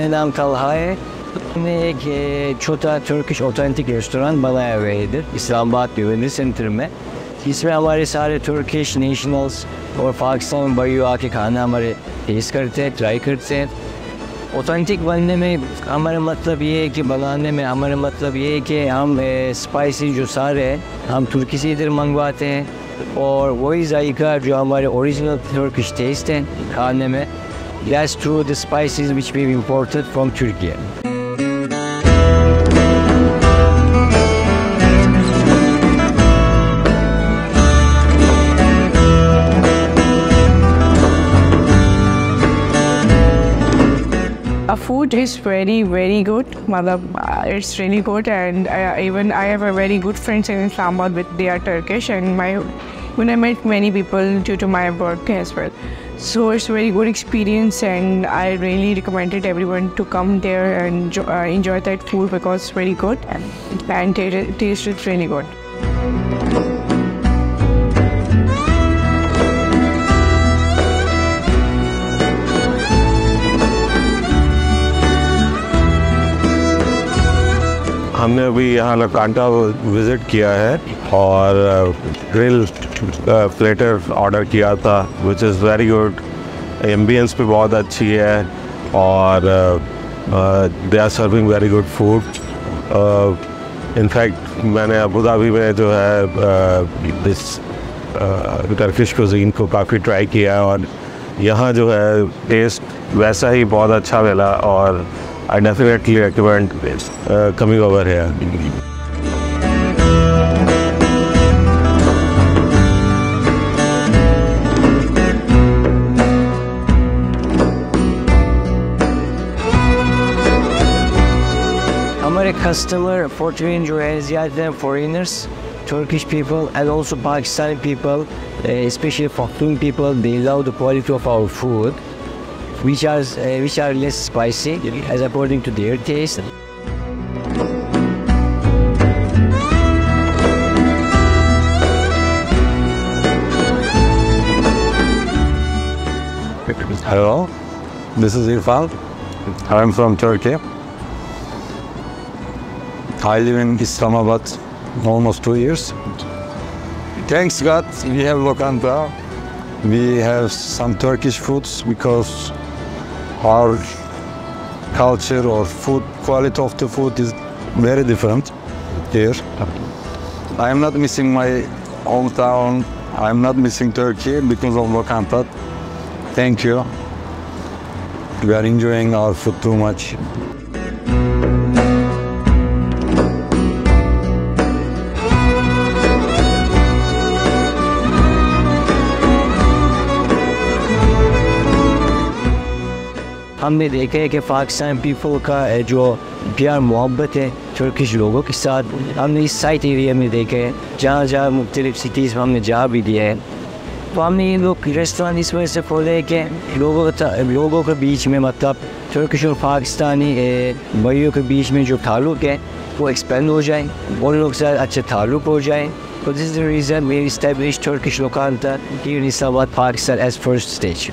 मेरा नाम तलहा है। हमने एक छोटा तुर्किश ऑथेंटिक रेस्टोरेंट बनाया हुआ है इधर इस्लामाबाद डिवीजन सेंटर में। इसमें हमारे सारे तुर्किश नेशनल्स और पाकिस्तान भाइयों आके खाना हमारे टेस्ट करते हैं, ट्राई करते हैं। ऑथेंटिक बनने में हमारा मतलब ये है कि बनाने में हमारा मतलब ये है कि हम स्पाइसी जो सारे हैं हम तुर्की से इधर मंगवाते हैं और वही जायका जो हमारे ओरिजिनल तुर्किश टेस्ट है खाने में, that's through the spices which we've imported from Turkey. Food is very good. It's really good, and even I have a very good friends in Islamabad with they are Turkish, and when I met many people due to my work as well. So it's a very good experience, and I really recommended everyone to come there and enjoy that food because it's very good and taste is really good. हमने अभी यहाँ लोकांटा visit किया है और grill platter order किया था which is very good. Ambience भी बहुत अच्छी है और they are serving very good food. In fact मैंने अबू धाबी में जो है दिस टर्किश कुज़ीन को काफ़ी ट्राई किया और यहाँ जो है टेस्ट वैसा ही बहुत अच्छा मिला और I definitely recommend coming over here. हमारे कस्टमर फॉर्चून जो है ज़्यादा foreigners, Turkish people and also Pakistani people, especially Pakhtun people, they love the quality of our food. Which are less spicy as according to their taste. Hello, this is Irfan. I'm from Turkey. I live in Islamabad almost 2 years. Thanks God, we have Lokanta. We have some Turkish foods because our culture or food quality of the food is very different here. I am not missing my hometown. I am not missing Turkey because of Lokanta. Thank you. We are enjoying our food too much. हमने देखा है कि Pakistan people का जो प्यार मोहब्बत है Turkish लोगों के साथ हमने इस साइट एरिया में देखा है। जहाँ जहाँ मुख्तलिफ सिटीज़ में हमने जा भी दिया है तो हमने ये लोग रेस्टोरेंट इस वजह से खोले कि लोगों के बीच में मतलब तुर्किश और पाकिस्तानी भाइयों के बीच में जो ताल्लुक़ है वो एक्सपेंड हो जाए, उन लोग के साथ अच्छे ताल्लुक़ हो जाए। So this is the reason we established Turkish Lokanta here in Islamabad, Pakistan as first stage.